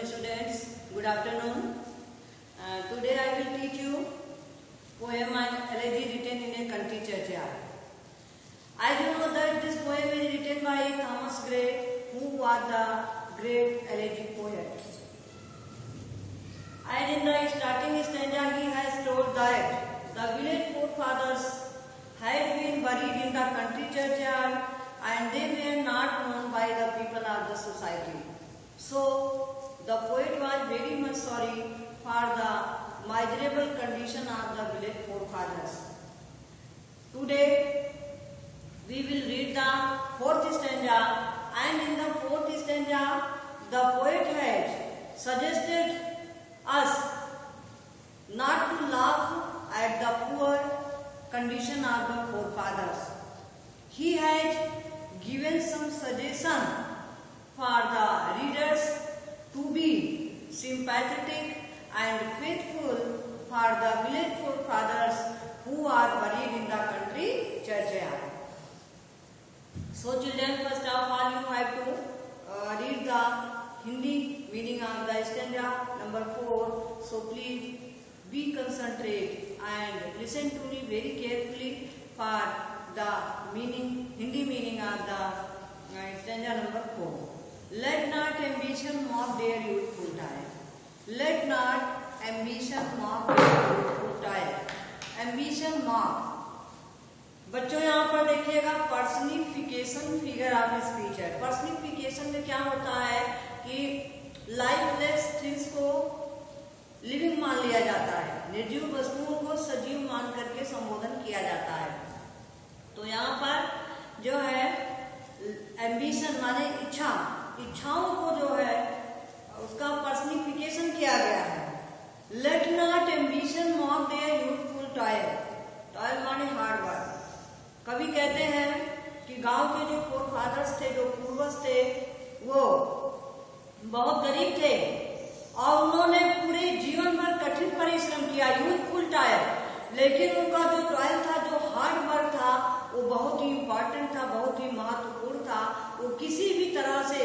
students, good afternoon. Today I will teach you poem and elegy written in a country churchyard. As you know that this poem is written by Thomas Gray, who was the great elegy poet. And in the starting stanza he has told that the village forefathers had been buried in the country churchyard and they were not known by the people of the society. So the poet was very much sorry for the miserable condition of the village forefathers. Today we will read the fourth stanza, and in the fourth stanza the poet has suggested us not to laugh at the poor condition of the forefathers. He has given some suggestion for the readers to be sympathetic and faithful for the village forefathers who are buried in the country churchyard. So children, first of all you have to read the Hindi meaning of the stanza number 4. So please be concentrate and listen to me very carefully for the meaning, Hindi meaning of the stanza number 4. Let not ambition mock their youthful time. Let not ambition mock their youthful time. Ambition mock. बच्चों यहाँ पर देखिएगा personification figure of speech है. Personification में क्या होता है कि लाइफलेस थिंग्स को लिविंग मान लिया जाता है, निर्जीव वस्तुओं को सजीव मान करके संबोधन किया जाता है. तो यहाँ पर जो है एम्बिशन माने इच्छा, इच्छाओं को जो है उसका पर्सनिफिकेशन किया गया है. Let not ambition mock their youthful toil. Toil माने हार्ड वर्क. कवि कहते हैं कि गांव के जो फोरफादर्स थे, जो पूर्वज थे, वो बहुत गरीब थे और उन्होंने पूरे जीवन भर कठिन परिश्रम किया, यूथफुल टॉयल. लेकिन उनका जो टॉयल था, जो हार्ड वर्क था, वो बहुत ही इम्पोर्टेंट था, बहुत ही महत्वपूर्ण था. वो किसी भी तरह से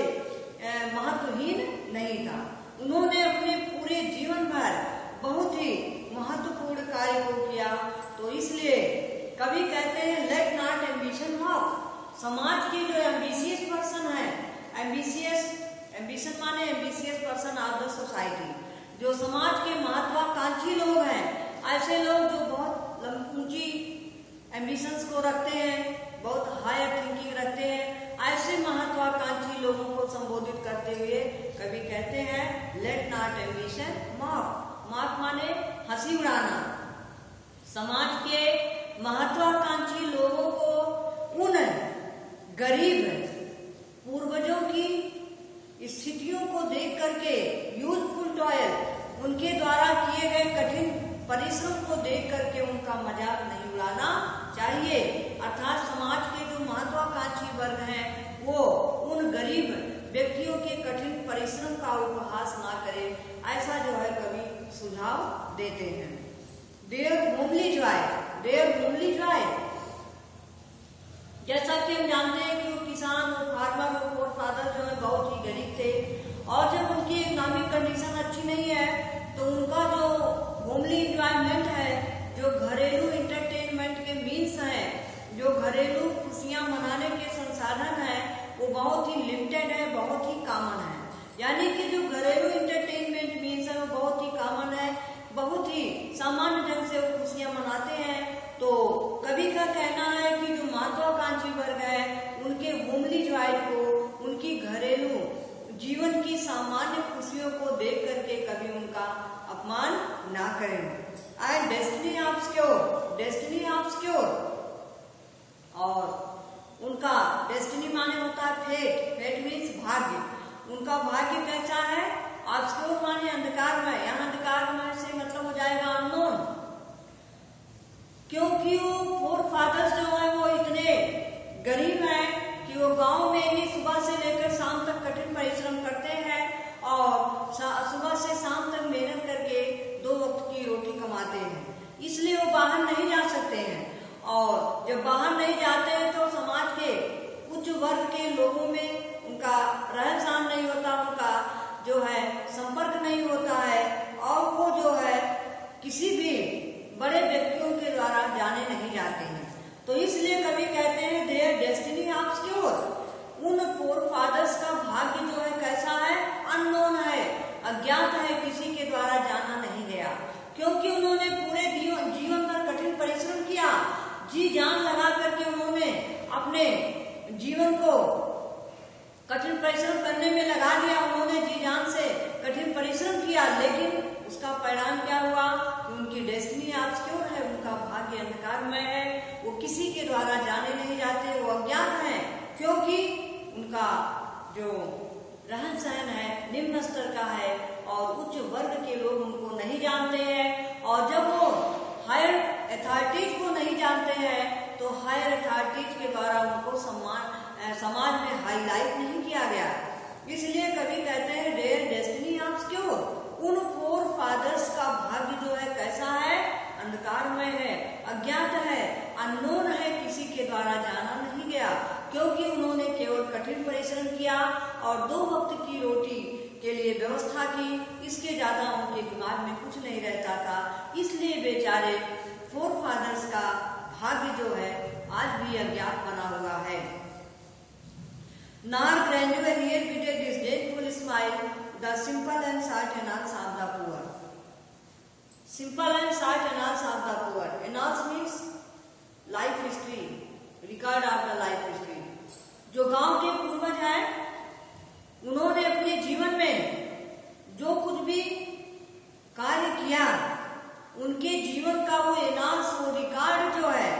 महत्वहीन नहीं था. उन्होंने अपने पूरे जीवन भर बहुत ही महत्वपूर्ण कार्य को किया. तो इसलिए कवि कहते हैं लेट नॉट एम्बिशन मॉक. समाज के जो एम्बिशियस पर्सन है, एम्बिशन माने ambitious person of the society, जो समाज के महत्वाकांक्षी लोग हैं, ऐसे लोग जो बहुत ऊंची एम्बिशंस को रखते हैं, बहुत हायर थिंकिंग रखते हैं, ऐसे महत्वाकांक्षी लोगों को संबोधित करते हुए कवि कहते हैं late not ambition mock. Mock माने हंसी उड़ाना. समाज के महत्वाकांक्षी लोगों को उन गरीब पूर्वजों की स्थितियों को देख करके, यूथफुल टॉयल, उनके द्वारा किए गए कठिन परिश्रम को देख करके उनका मजाक नहीं उड़ाना चाहिए. अर्थात समाज के जो महत्वाकांक्षी वर्ग हैं वो उन गरीब व्यक्तियों के कठिन परिश्रम का उपहास ना करें, ऐसा जो है कवि सुझाव देते हैं. Their homely joy, their homely joy. जैसा कि हम जानते हैं कि वो किसान, वो फार्मर, वो फोरफादर जो है बहुत ही गरीब थे और जब उनकी इकोनॉमिक कंडीशन अच्छी नहीं है तो उनका जो होमली इंजॉयमेंट है, जो घरेलू इंटरटेनमेंट के मीन्स हैं, जो घरेलू खुशियां मनाने के संसाधन हैं, वो बहुत ही लिमिटेड है, बहुत ही कॉमन है. यानी कि जो घरेलू इंटरटेनमेंट मीन्स है वो बहुत ही कॉमन है, बहुत ही सामान्य ढंग से वो खुशियां मनाते हैं. तो कवि का कहना है कि जो महत्वाकांक्षी वर्ग है उनके होमली जॉय को, उनकी घरेलू जीवन की सामान्य खुशियों को देख करके कभी उनका अपमान ना करें. And destiny obscure, destiny obscure, और उनका डेस्टिनी माने होता है फेट. फेट मीन्स भाग्य. उनका भाग्य कैसा है? ऑब्स्क्योर माने अंधकारमय. यहाँ अंधकारमय से मतलब हो जाएगा अननोन, क्योंकि वो फोरफादर्स जो है वो इतने गरीब हैं कि वो गांव में ही सुबह से लेकर शाम तक कठिन परिश्रम करते हैं और सुबह से शाम तक मेहनत करके 2 वक्त की रोटी कमाते हैं. इसलिए वो बाहर नहीं जा सकते हैं और जब बाहर नहीं जाते हैं तो समाज के उच्च वर्ग के लोगों में उनका रहन सहन नहीं होता, उनका जो है संपर्क फोर फादर्स का भाग्य जो है कैसा है, अननोन है, अज्ञात है, किसी के द्वारा जाना नहीं गया, क्योंकि उन्होंने पूरे जीवन भर कठिन परिश्रम किया, जी जान लगा करके उन्होंने अपने जीवन को कठिन परिश्रम करने में लगा दिया। उन्होंने जी जान से कठिन परिश्रम किया, लेकिन उसका परिणाम क्या हुआ कि उनकी डेस्टिनी ऑब्स्क्योर है, उनका भाग्य अंधकारमय है, वो किसी के द्वारा जाने नहीं जाते, वो अज्ञात हैं, क्योंकि उनका जो रहन सहन है निम्न स्तर का है और उच्च वर्ग के लोग उनको नहीं जानते हैं। और जब वो हायर अथॉरिटीज को नहीं जानते हैं तो हायर अथॉरिटीज के द्वारा उनको समाज में हाईलाइट नहीं किया गया। इसलिए कभी कहते हैं देयर डेस्टिनी ऑब्स्क्योर, उन फोर फादर्स का भाग्य जो है कैसा है, अंधकारमय है, अज्ञात है, अननोन है, किसी के द्वारा जाना नहीं गया, क्योंकि उन्होंने केवल कठिन परिश्रम किया और 2 वक्त की रोटी के लिए व्यवस्था की, इसके ज्यादा उनके दिमाग में कुछ नहीं रहता था। इसलिए बेचारे फोर फादर्स का भाग्य जो है आज भी अज्ञात बना हुआ है। Nor grandeur here with a disdainful smile, the simple and short annals of the poor. Simple and short annals of the poor. Annals means life history, record of the life history. जो गांव के पूर्वज हैं, उन्होंने अपने जीवन में जो कुछ भी कार्य किया, उनके जीवन का वो एनाल्स, वो रिकॉर्ड जो है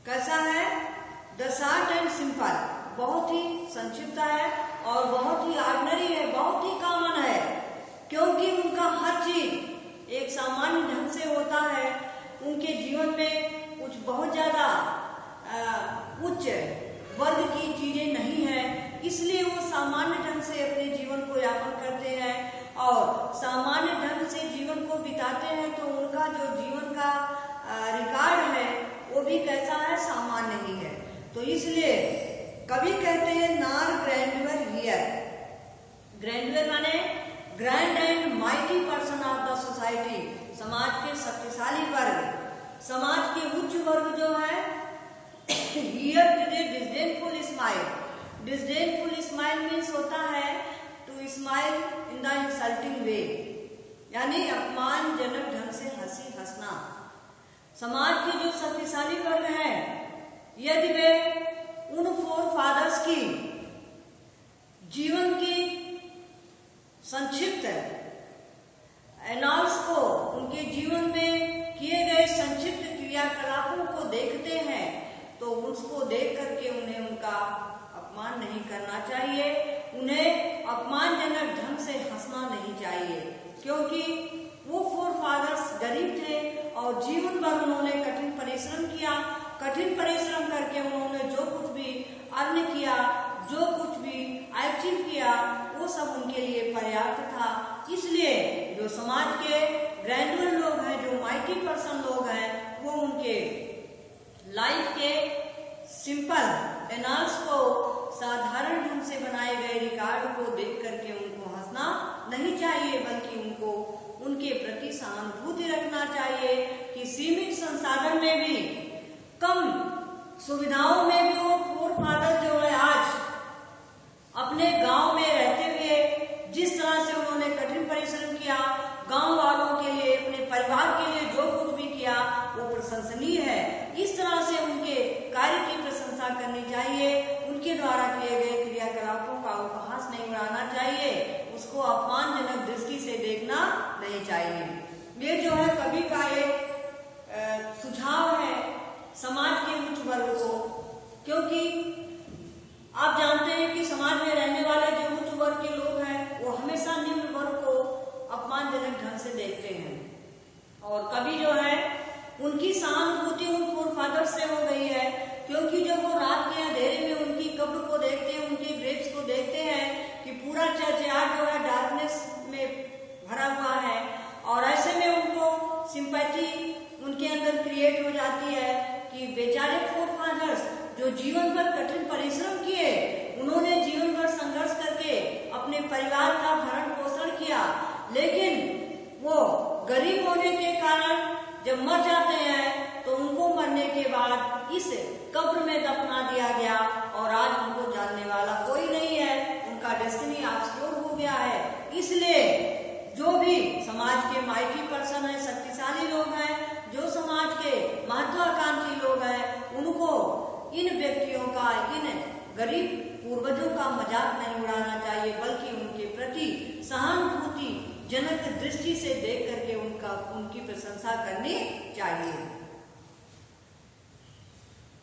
कैसा है, द शॉर्ट एंड सिंपल, बहुत ही संक्षिप्त है और बहुत ही ऑर्डिनरी है, बहुत ही कॉमन है, क्योंकि उनका हर चीज एक सामान्य ढंग से होता है। उनके जीवन में कुछ बहुत ज्यादा उच्च वर्ग की चीजें नहीं है, इसलिए वो सामान्य ढंग से अपने जीवन को यापन करते हैं और सामान्य ढंग से जीवन को बिताते हैं। तो उनका जो जीवन का रिकॉर्ड है वो भी कैसा है, सामान्य ही है। तो इसलिए कभी कहते हैं नार ग्रैंडवर हियर, ग्रैंडवर माने grand and mighty person of the society, समाज के शक्तिशाली वर्ग, समाज के उच्च वर्ग जो है, here with a disdainful smile. Disdainful smile means होता है to smile in the insulting way, यानी अपमानजनक ढंग से हंसी हंसना। समाज के जो शक्तिशाली वर्ग हैं, यदि वे उन फोर फादर्स की जीवन की संक्षिप्त एनाल्स को, उनके जीवन में किए गए संक्षिप्त क्रियाकलापों को देखते हैं तो उसको देख करके उन्हें उनका अपमान नहीं करना चाहिए, उन्हें अपमानजनक ढंग से हंसना नहीं चाहिए, क्योंकि वो फोर फादर्स गरीब थे और जीवन भर उन्होंने कठिन परिश्रम किया। कठिन परिश्रम करके उन्होंने जो कुछ भी अर्न किया, जो कुछ भी अचीव किया, वो सब उनके लिए पर्याप्त था। इसलिए जो समाज के ग्रैंडर लोग हैं, जो माइटी पर्सन लोग हैं, वो उनके लाइफ के सिंपल एनाल्स को, साधारण ढंग से बनाए गए रिकॉर्ड को देख करके उनको हंसना नहीं चाहिए, बल्कि उनको उनके प्रति सहानुभूति रखना चाहिए कि सीमित संसाधन में भी, कम सुविधाओं में भी वो फोर फादर जो है आज अपने गांव में रहते हुए जिस तरह से उन्होंने कठिन परिश्रम किया, गांव वालों के लिए, अपने परिवार के लिए जो कुछ भी किया, वो प्रशंसनीय है। इस तरह से उनके कार्य की प्रशंसा करनी चाहिए, उनके द्वारा किए गए क्रियाकलापों का उपहास नहीं उड़ाना चाहिए, उसको अपमानजनक दृष्टि से देखना नहीं चाहिए। ये जो है कवि का एक सुझाव है समाज के उच्च वर्ग को, क्योंकि आप जानते हैं कि समाज में रहने वाले जो उच्च वर्ग के लोग हैं वो हमेशा निम्न वर्ग को अपमानजनक ढंग से देखते हैं, और कभी जो है उनकी सहानुभूति उन फोर फादर से हो गई है, क्योंकि जब वो रात के अंधेरे में उनकी कब्र को देखते हैं, उनके ग्रेव्स को देखते हैं कि पूरा चर्चयार्ड जो है डार्कनेस में भरा हुआ है, और ऐसे में उनको सिंपैथी उनके अंदर क्रिएट हो जाती है कि बेचारे फोर फादर्स जो जीवन भर कठिन परिश्रम किए, उन्होंने जीवन भर संघर्ष करके अपने परिवार का भरण पोषण किया, लेकिन वो गरीब होने के कारण जब मर जाते हैं तो उनको मरने के बाद इस कब्र में दफना दिया गया और आज उनको जानने वाला कोई इन व्यक्तियों का, इन गरीब पूर्वजों का मजाक नहीं उड़ाना चाहिए, बल्कि उनके प्रति सहानुभूति जनक दृष्टि से देख करके उनकी प्रशंसा करनी चाहिए।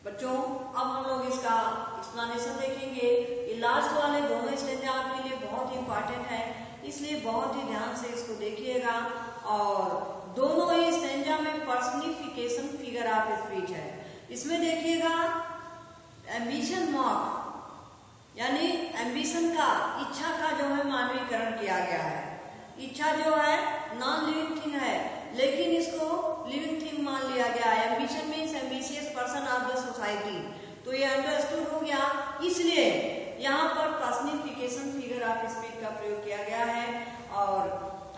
बच्चों, अब हम लोग इसका एक्सप्लेनेशन देखेंगे। ये लास्ट वाले दोनों स्टेंजा आपके लिए बहुत ही इंपॉर्टेंट है, इसलिए बहुत ही ध्यान से इसको देखिएगा। और दोनों ही स्टेंजा में पर्सनिफिकेशन फिगर ऑफ स्पीच है। इसमें देखिएगा एम्बिशन मॉक, यानी एम्बिशन का, इच्छा का जो है मानवीकरण किया गया है। इच्छा जो है नॉन लिविंग थिंग है, लेकिन इसको लिविंग थिंग मान लिया गया है। Ambition means ambitious person of the society, तो ये अंडरस्टूड हो गया। इसलिए यहाँ पर पर्सनिफिकेशन फिगर ऑफ स्पीच का प्रयोग किया गया है, और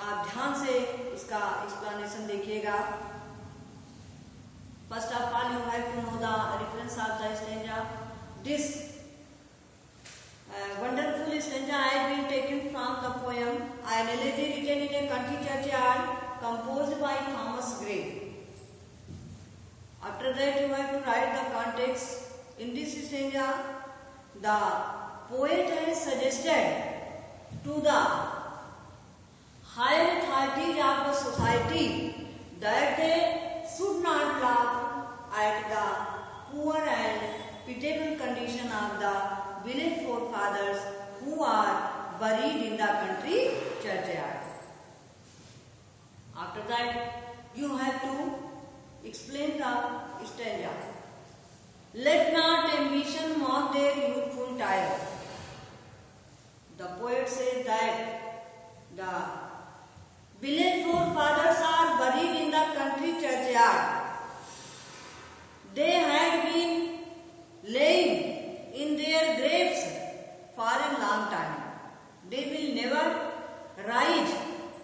आप ध्यान से इसका एक्सप्लेनेशन देखिएगा। First of all you have to know the reference of the stanza. This wonderful stanza has been taken from the poem An Elegy written in a country churchyard, composed by Thomas Gray. After that you have to write the context. In this stanza, the poet has suggested to the higher authorities of the society that they should not laugh at the poor and pitiable condition of the village forefathers who are buried in the country churchyard. After that, you have to explain the stanza. Let not ambition mock their youthful tire. The poet says that the village forefathers are buried in the country churchyard. They had been laying in their graves for a long time. They will never rise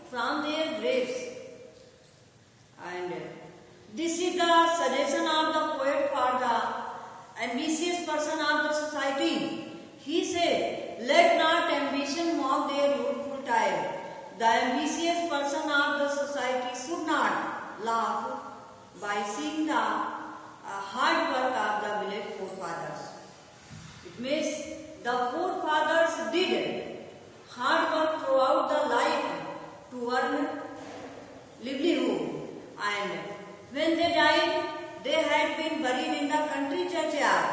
from their graves. And this is the suggestion of the poet for the ambitious person of the society. He said, let not ambition mock their youthful tire. The ambitious person of the society should not laugh by seeing the hard work of the village forefathers. It means the forefathers did hard work throughout the life to earn livelihood, and when they died, they had been buried in the country churchyard.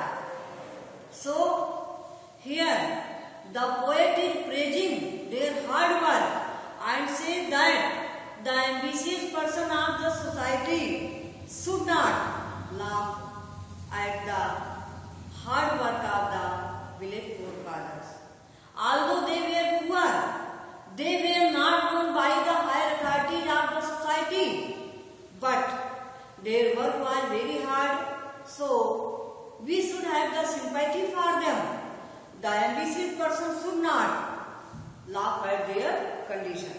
So here the poet is praising their hard work and says that the ambitious person of the society should not laugh at the hard work of the village forefathers. Although they were poor, they were not known by the higher authorities of the society, but their work was very hard, so we should have the sympathy for them. The ambitious person should not laugh at their condition.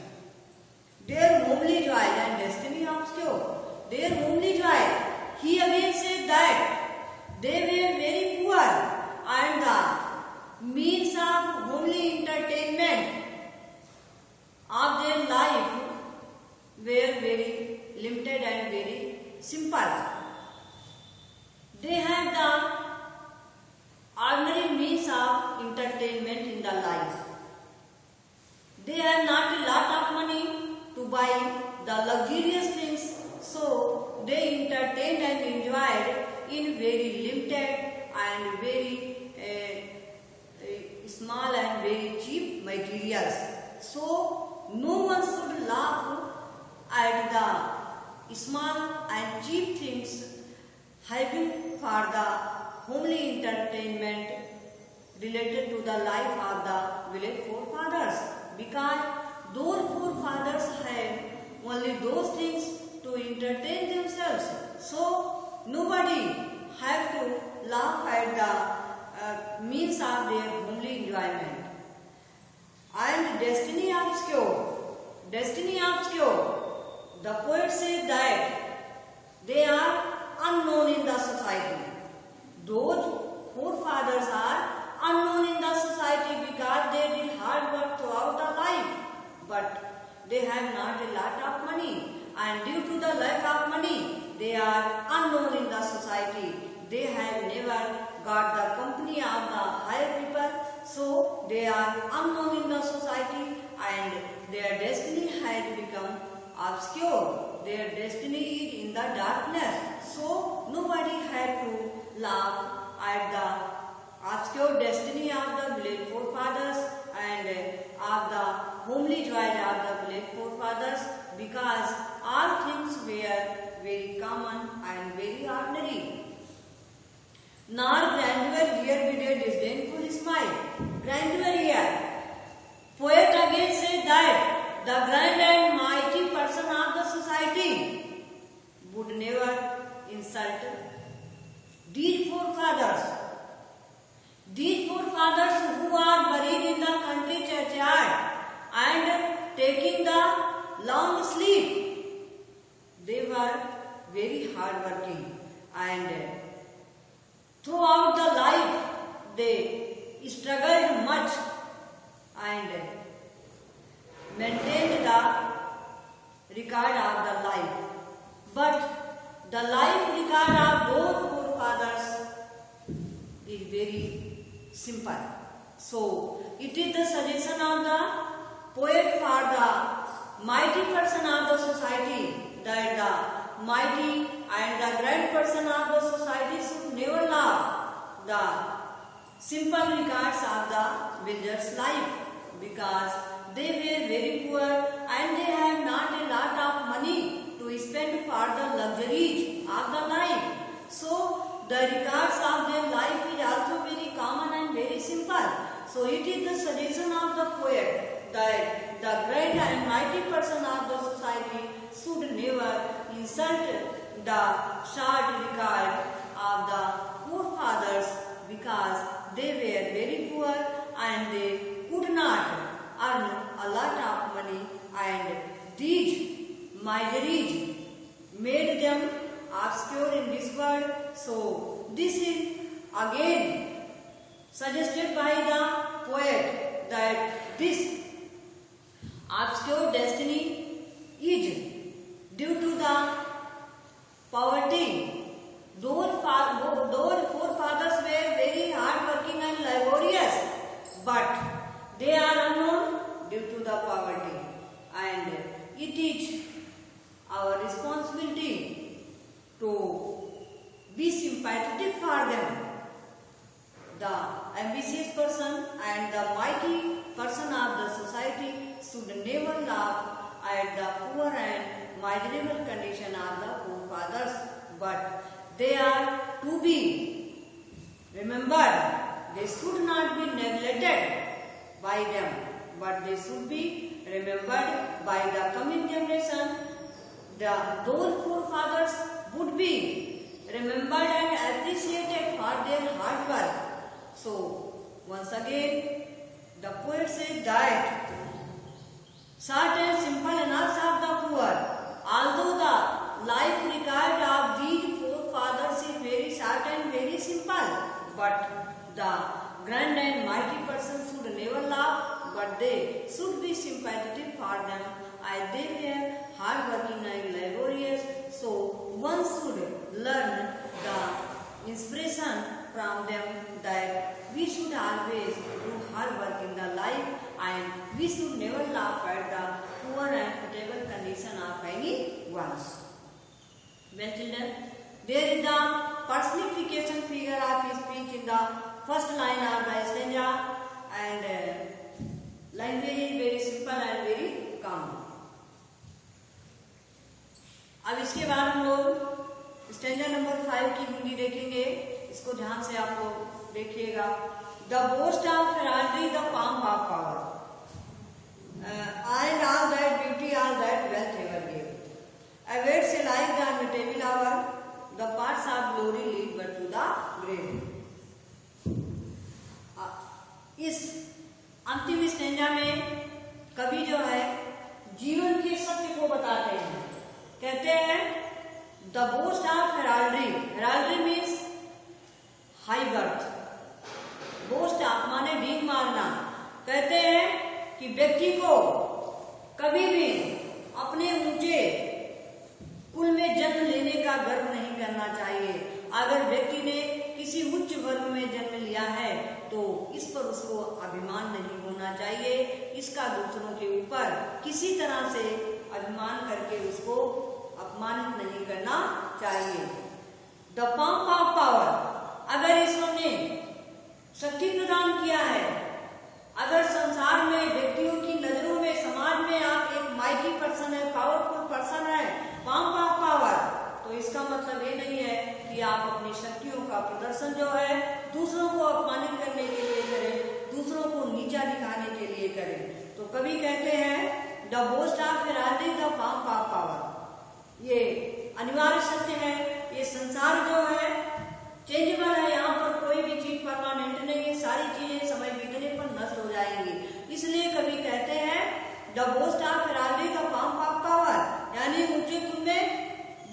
Their homely joy and destiny obscure. Their homely joy. He again said that they were very poor and the means of homely entertainment of their life were very limited and very simple. They had the ordinary means of entertainment in the life. They had not a lot of money to buy the luxurious things, so they entertained and enjoyed in very limited and very small and very cheap materials. So no one should laugh at the small and cheap things having for the homely entertainment related to the life of the village forefathers, because those forefathers had only those things to entertain themselves. So nobody have to laugh at the means of their homely enjoyment. And destiny obscure. Destiny obscure. The poet says that they are unknown in the society. Those forefathers are unknown in the society because they did hard work throughout the life, but they have not a lot of money, and due to the lack of money they are unknown in the society. They have never got they are unknown in the society and their destiny had become obscure. Their destiny is in the darkness. So nobody had to laugh at the obscure destiny of the village forefathers and of the homely joys of the village forefathers, because all things were very common and very ordinary. Nor grandeur here with a disdainful smile. Grandeur here. Poet again said that the grand and mighty person of the society would never insult these forefathers. These forefathers who are buried in the country churchyard and taking the long sleep, they were very hardworking and throughout the life they struggled much and maintained the record of the life. But the life record of those forefathers is very simple. So it is the suggestion of the poet for the mighty person of the society that the mighty and the grand person of the society should never love the simple records of the villagers' life, because they were very poor and they have not a lot of money to spend for the luxuries of the life. So the records of their life is also very common and very simple. So it is the suggestion of the poet that the great and mighty person of the society should never insult the short record of the forefathers, because they were very poor and they could not earn a lot of money, and these miseries made them obscure in this world. So this is again suggested by the poet that this obscure destiny is due to the poverty. Those forefathers were very hardworking and laborious, but they are unknown due to the poverty, and it is our responsibility to be sympathetic for them. The ambitious person and the mighty person of the society should never laugh at the poor and miserable condition of the forefathers, but they are to be remembered. They should not be neglected by them, but they should be remembered by the coming generation. Those forefathers would be remembered and appreciated for their hard work. So once again the poet says that short and simple annals of the poor, although the life record of these forefathers is very short and very simple, but the grand and mighty persons should never laugh, but they should be sympathetic for them, as they were hardworking and laborious. So one should learn the inspiration from them that we should always do hard work in the life, and we should never laugh at the poor and pitiable condition of any ones. Well children, there is the personification figure of his speech in the first line of the stanza, and line is very simple and very common. अब इसके बाद हम लोग standard number 5 की हिंदी देखेंगे। इसको ध्यान से आप लोग देखिएगा। The boast of heraldry, the palm of power, and all that beauty, all that wealth ever gave. Awaits a life the unmeetable hour, the paths of glory lead but to the grave. इस अंतिम stanza में कवि जो है जीवन के सत्य को बताते हैं। कहते हैं the boast of heraldry, heraldry means high birth, boast of माने डींग मारना। कहते हैं कि व्यक्ति को कभी भी अपने ऊंचे कुल में जन्म लेने का गर्व नहीं करना चाहिए। अगर व्यक्ति ने किसी उच्च वर्ग में जन्म लिया है तो इस पर उसको अभिमान नहीं होना चाहिए। इसका दूसरों के ऊपर किसी तरह से अभिमान करके उसको अपमानित नहीं करना चाहिए। द पंप ऑफ पावर, अगर ईश्वर ने शक्ति प्रदान किया है, अगर संसार में व्यक्तियों की नजरों में, समाज में आप एक माइटी पर्सन है, पावरफुल पर्सन है, पंप ऑफ पावर, तो इसका मतलब ये नहीं है कि आप अपनी शक्तियों का प्रदर्शन जो है दूसरों को अपमानित करने के लिए करें, दूसरों को नीचा दिखाने के लिए करें। तो कभी कहते हैं the boast of Ferrari the pump of power. ये अनिवार्य सत्य है। ये संसार जो है चेंजेबल है, यहाँ पर कोई भी चीज परमानेंट नहीं है, सारी चीजें समय बीतने पर नष्ट हो जाएंगी। इसलिए कभी कहते हैं the boast of Ferrari the pump of power, यानी ऊंचे कुल में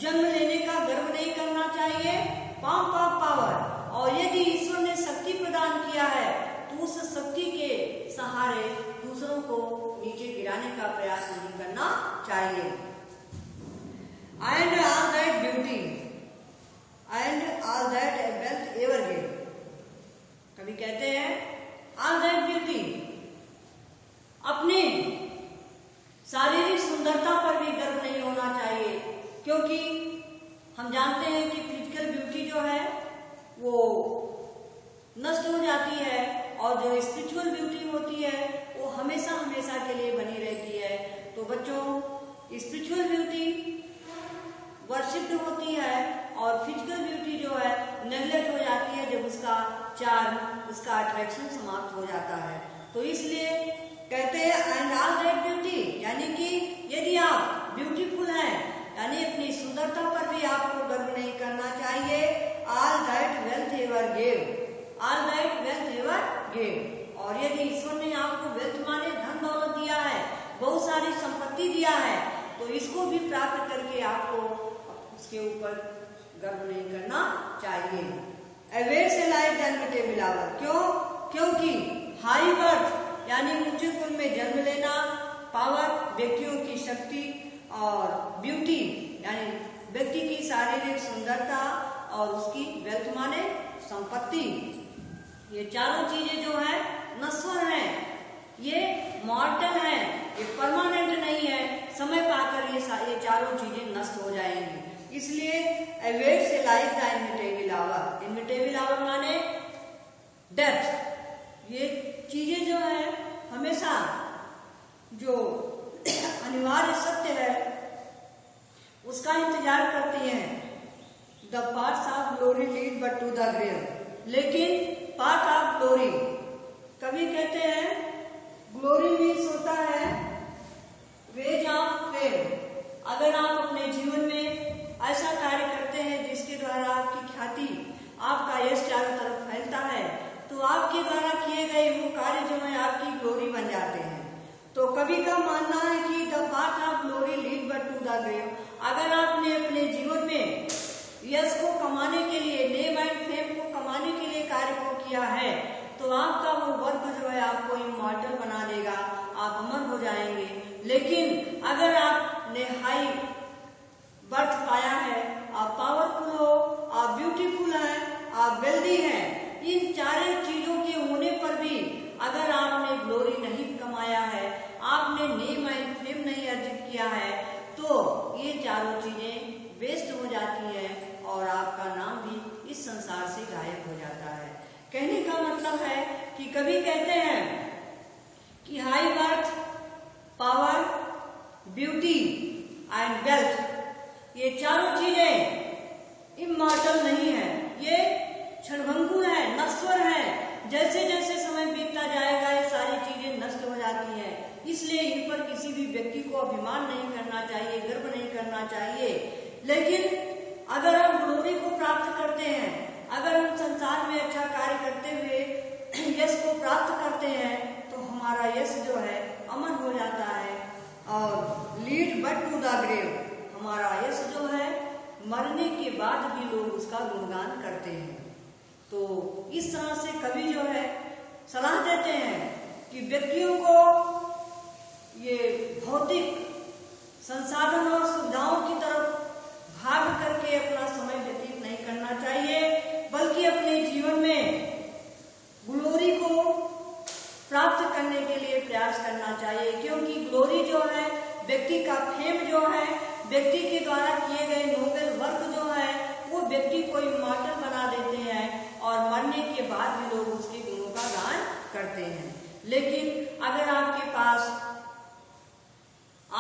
जन्म लेने का गर्व नहीं करना चाहिए, पंप ऑफ पावर। और यदि ईश्वर ने शक्ति प्रदान किया है तो उस शक्ति के सहारे दूसरों को नीचे गिराने का प्रयास नहीं करना चाहिए। And all that beauty and all that wealth ever give, कभी कहते हैं ऑल दैट ब्यूटी, अपने शारीरिक सुंदरता पर भी गर्व नहीं होना चाहिए, क्योंकि हम जानते हैं कि फिजिकल ब्यूटी जो है वो नष्ट हो जाती है और जो स्पिरिचुअल ब्यूटी होती है वो हमेशा हमेशा के लिए बनी रहती है। तो बच्चों, स्पिरिचुअल ब्यूटी वर्शिप्ड होती है और फिजिकल ब्यूटी जो है नेग्लेक्ट हो जाती है जब उसका चार्म, उसका अट्रैक्शन समाप्त हो जाता है। तो इसलिए कहते हैं एंड ऑल दैट ब्यूटी, यानी कि यदि आप ब्यूटीफुल हैं, यानी अपनी सुंदरता पर भी आपको गर्व नहीं करना चाहिए। All that wealth ever give, all that wealth ever give. और यदि ईश्वर ने आपको वेल्थ माने धन दौलत दिया है, बहुत सारी संपत्ति दिया है, तो इसको भी प्राप्त करके आपको उसके ऊपर गर्व नहीं करना चाहिए। अवेयर से लाइफ अनबिटेबल आवर, क्यों? क्योंकि हाई बर्थ यानी ऊंचे कुल में जन्म लेना, पावर व्यक्तियों की शक्ति, और ब्यूटी यानी व्यक्ति की शारीरिक सुंदरता, और उसकी वेल्थ माने संपत्ति, ये चारों चीजें जो है नश्वर हैं, ये मॉर्टल हैं, ये परमानेंट नहीं है। समय पाकर ये चारों चीजें नष्ट हो जाएंगी। इसलिए अवेट से लाइफ the inevitable hour, inevitable hour माने डेथ। ये चीजें जो है हमेशा जो अनिवार्य सत्य है उसका इंतजार करती हैं। The parts of glory lead but to the grave, लेकिन पार्ट ऑफ ग्लोरी, कभी कहते हैं ग्लोरी मीन्स होता है वेज ऑफ फेम। अगर आप अपने जीवन में ऐसा कार्य करते हैं जिसके द्वारा आपकी ख्याति, आपका यश चारों तरफ फैलता है, तो आपके द्वारा किए गए वो कार्य जो है आपकी ग्लोरी बन जाते हैं। तो कवि का मानना है कि the path of glory lead but to the grave. अगर आपने अपने जीवन में यश को कमाने के लिए, नेम एंड फेम को कमाने के लिए कार्य को किया है, तो आपका वो वर्क जो है आपको इमॉर्टल बना देगा, आप अमर हो जाएंगे। लेकिन अगर आपने हाई बर्थ पाया है, आप पावरफुल हो, आप ब्यूटीफुल हैं, आप वेल्दी हैं, इन चारों चीजों के होने पर भी अगर आपने ग्लोरी नहीं कमाया है, आपने नेम एंड फेम नहीं अर्जित किया है, तो ये चारों चीजें वेस्ट हो जाती हैं और आपका नाम भी इस संसार से गायब हो जाता है। कहने का मतलब है कि कभी कहते हैं कि high birth, power, beauty and wealth, ये चारों चीजें इमॉर्टल नहीं है, ये क्षणभंगुर है, नश्वर है। जैसे जैसे समय बीतता जाएगा ये सारी चीजें नष्ट हो जाती हैं। इसलिए इन पर किसी भी व्यक्ति को अभिमान नहीं करना चाहिए, गर्व नहीं करना चाहिए। लेकिन अगर हम ग्लोरी को प्राप्त करते हैं, अगर हम संसार में अच्छा कार्य करते हुए यश को प्राप्त करते हैं, तो हमारा यश जो है अमर हो जाता है। और lead but to the grave, हमारा यश जो है मरने के बाद भी लोग उसका गुणगान करते हैं। तो इस तरह से कवि जो है सलाह देते हैं कि व्यक्तियों को ये भौतिक संसाधन और सुविधाओं की तरफ भाग करके अपना समय व्यतीत नहीं करना चाहिए, बल्कि अपने भी लोग उसके गुणों का गान करते हैं। लेकिन अगर आपके पास,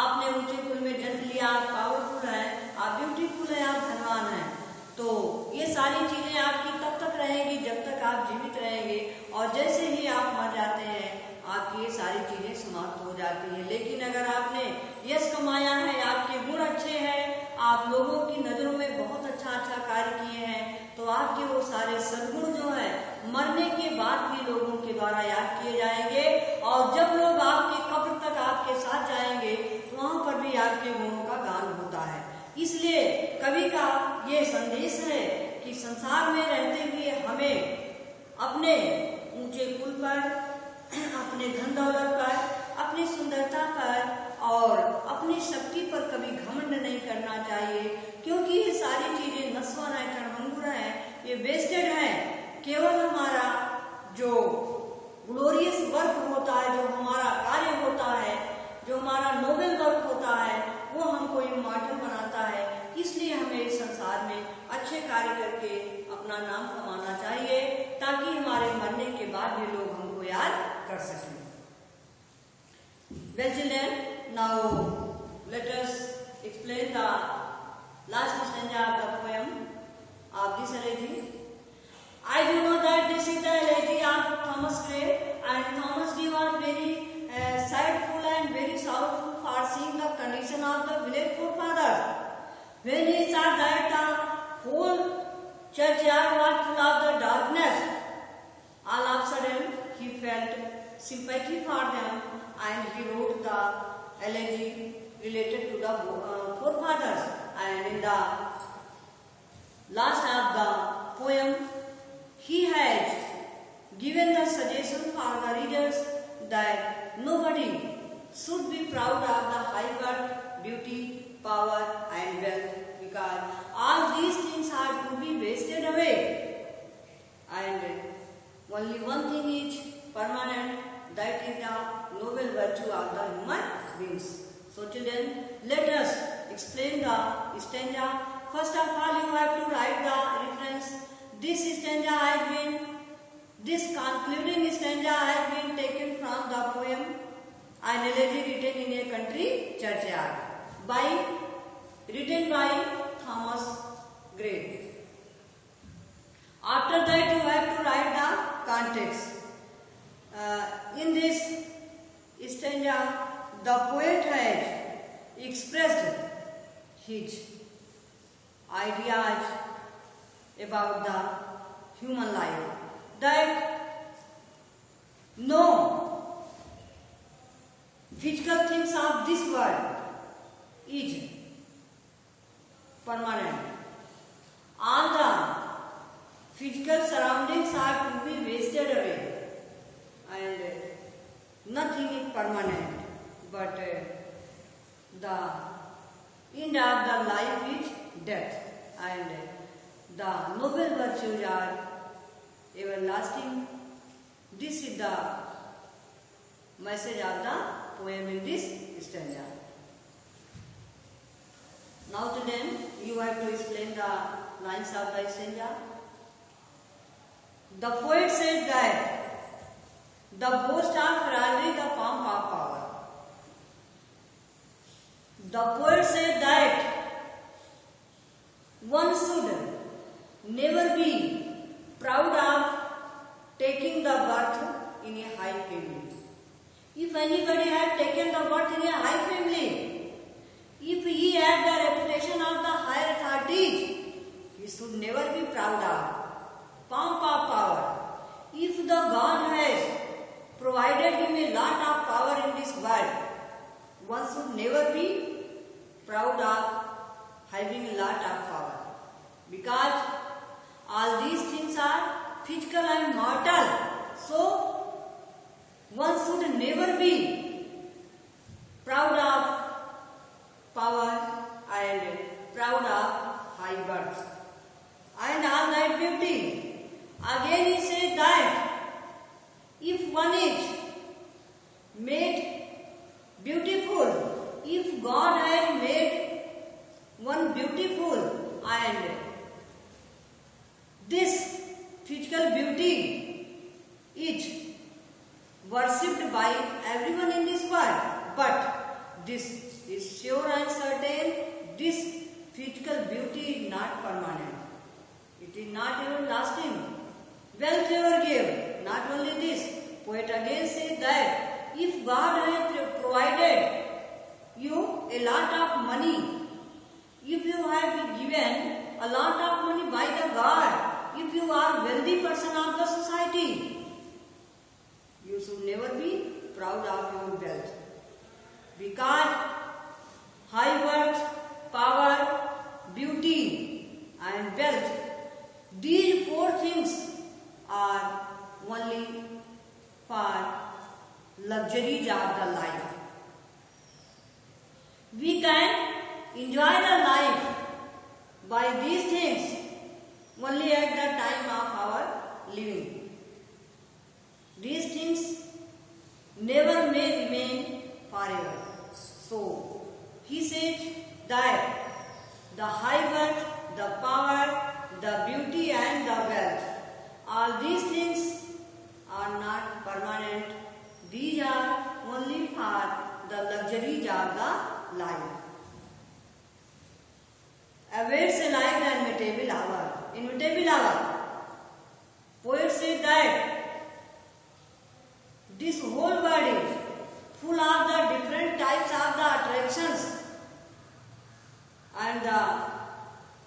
आपने ऊंचे कुल में जन्म लिया, आप पावरफुल हैं, आप ब्यूटीफुल हैं, आप धनवान हैं, तो ये सारी चीजें आपकी तब तक रहेंगी जब तक आप जीवित रहेंगे, और जैसे ही आप मर जाते हैं आपकी ये सारी चीजें समाप्त हो जाती हैं। लेकिन अगर आपने यश कमाया है, आपके गुण अच्छे हैं, आप लोगों की नजरों में बहुत अच्छा कार्य किए हैं, तो आपके वो सारे सद्गुण जो है मरने के बाद भी लोगों के द्वारा याद किए जाएंगे, और जब लोग आपके कब्र तक आपके साथ जाएंगे वहां पर भी आपके गुणों का गान होता है। इसलिए कवि का ये संदेश है कि संसार में रहते हुए हमें अपने ऊंचे कुल पर, अपने धन दौलत पर, अपनी सुंदरता पर और अपनी शक्ति पर कभी घमंड नहीं करना चाहिए, क्योंकि ये सारी चीजें नश्वर है, क्षणभंगुर है, ये वेस्टेड है। केवल हमारा जो ग्लोरियस वर्क होता है, जो हमारा कार्य होता है, जो हमारा नोबेल वर्क होता है, वो हमको इमॉर्टल बनाता है। इसलिए हमें इस संसार में अच्छे कार्य करके अपना नाम कमाना चाहिए, ताकि हमारे मरने के बाद भी लोग हमको याद कर सकें। Well children, now let us explain the last stanza of the poem of this elegy. I do know that this is the elegy of Thomas Gray, and Thomas Gray was very sadful and very sorrowful for seeing the condition of the village forefathers. When he saw that the whole churchyard was full of the darkness, all of a sudden he felt sympathy for them, and he wrote the elegy related to the forefathers. And in the last of the poem, he has given the suggestion for the readers that nobody should be proud of the high birth, beauty, power and wealth, because all these things are to be wasted away, and only one thing is permanent, that is the noble virtue of the human beings. So children, let us explain the stanza. First of all, you have to write the reference. This stanza has been, this concluding stanza has been taken from the poem An Elegy Written in a Country Churchyard, written by Thomas Gray. After that, you have to write the context. In this stanza, the poet has expressed his ideas about the human life, that no physical things of this world is permanent. All the physical surroundings are to be wasted away, and nothing is permanent, but the end of the life is death, and the noble virtues are everlasting. This is the message of the poem in this stanza. Now children, you have to explain the lines of the stanza. The poet says that the boast of heraldry, the pomp of power. The poet said that one should never be proud of taking the birth in a high family. If anybody had taken the birth in a high family, if he had the reputation of the higher authorities, he should never be proud of pomp of power. If the God has provided him a lot of power in this world, one should never be proud of having a lot of power, because all these things are physical and mortal. So one should never be proud of power and proud of high birth and all that beauty. Again he said that if one is made beautiful, if God had made one beautiful, and this physical beauty by everyone in this world. But this is sure and certain, this physical beauty is not permanent. It is not everlasting. Wealth ever give. Not only this, poet again says that if God has provided you a lot of money, if you have been given a lot of money by the God, if you are wealthy person of the society, you should never be proud of your wealth. Because high worth, power, beauty and wealth, these four things are only for luxuries of the life. We can enjoy the life by these things only at the time of our living. These things never may remain forever. So, he says that the high worth, the power, the beauty and the wealth, all these things are not permanent. These are only for the luxuries of the life. Awaits a life the inevitable hour. Inevitable hour. Poet said that this whole world is full of the different types of the attractions, and the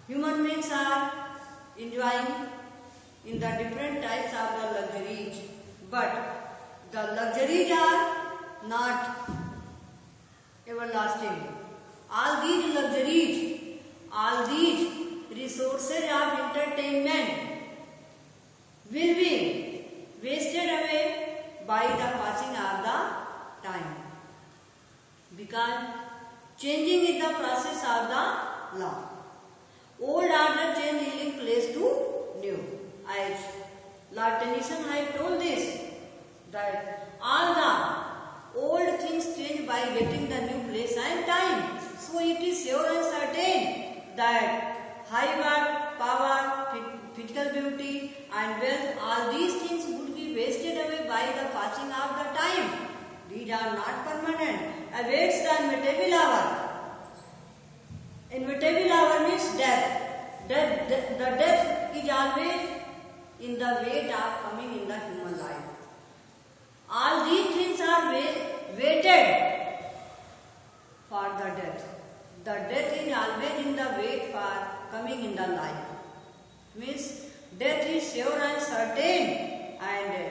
human beings are enjoying in the different types of the luxuries, but the luxuries are not everlasting. All these luxuries, all these resources of entertainment will be wasted away by the passing of the time, because changing is the process of the law. Old order change yielding place to new. As Lord Tennyson had told this, that all the old things change by getting the new place and time. So it is sure and certain that high worth, power, physical beauty and wealth, all these things would be wasted away by the passing of the time. These are not permanent. Awaits the inevitable hour. Inevitable hour means death. The death is always in the wait of coming in the human life. All these things are waited for the death. The death is always in the wait for coming in the life. Means death is sure and certain, and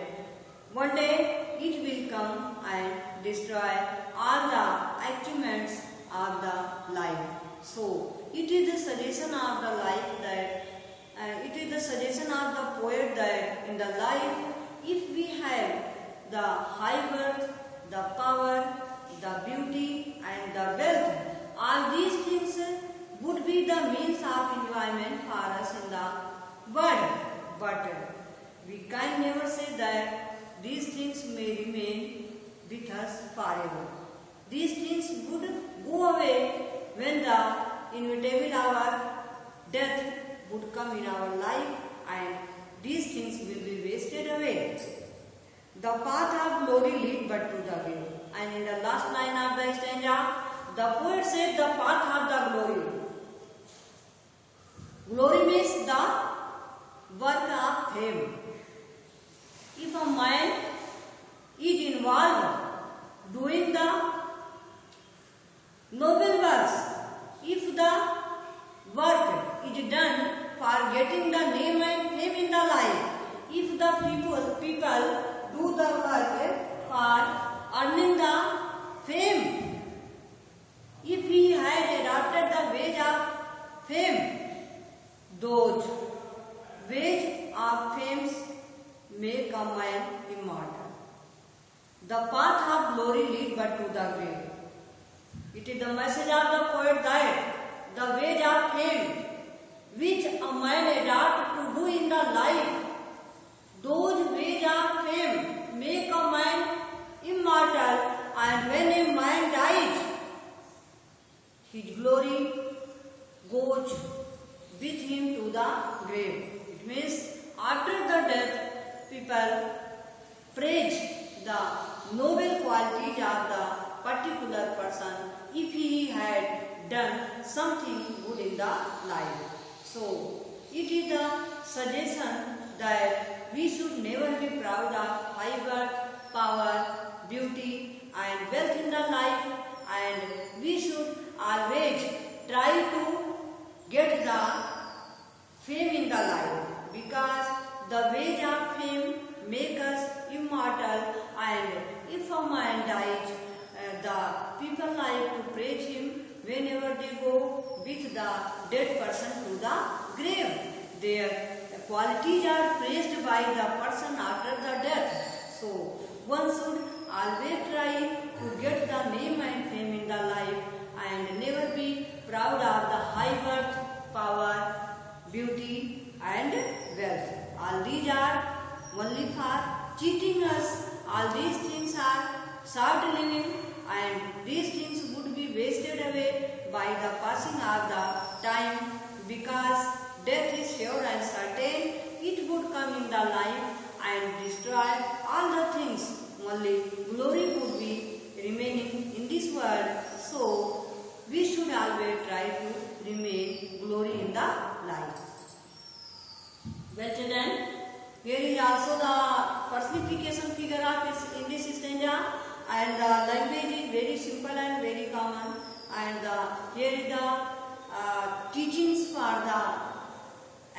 one day it will come and destroy all the achievements of the life. So it is the suggestion of the life that it is the suggestion of the poet that in the life, if we have the high worth, the power, the beauty and the wealth, all these things would be the means of enjoyment for us in the world. But we can never say that these things may remain with us forever. These things would go away when the inevitable hour, death, would come in our life, and these things will be wasted away. The path of glory lead but to the grave. And in the last line of the stanza, the poet said the path of the glory. Glory means the work of fame. If a man is involved doing the noble works, if the work is done for getting the name and fame in the life, if the people do the work for earning the fame, if he had adopted the wage of fame, those wage of fame make a man immortal. The path of glory lead but to the grave. It is the message of the poet that the wage of fame which a man adopt to do in the life, those wage of fame make a man immortal, and when a man dies, his glory goes with him to the grave. It means after the death, people praise the noble qualities of the particular person if he had done something good in the life. So, it is the suggestion that we should never be proud of high birth, power, beauty and wealth in the life, and we should always try to get the fame in the life, because the wage of fame make us immortal, and if a man dies, the people like to praise him whenever they go with the dead person to the grave. Their qualities are praised by the person after the death. So one should always try to get the name and fame in the life, and never be proud of the high birth, power, beauty and wealth. All these are only for cheating us. All these things are short living, and these things would be wasted away by the passing of the time, because death is sure and certain. It would come in the life and destroy all the things. Only glory would be remaining in this world. So we should always try to remain glory in the life. Well children, here is also the personification figure of in this stanza, and the language is very simple and very common, and here is the teachings for the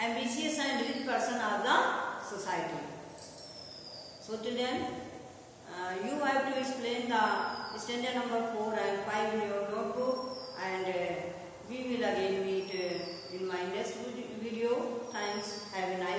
ambitious and rich person of the society. So children, you have to explain the stanza number 4 and 5 in your notebook, and we will again meet in my next video. Thanks. Have a nice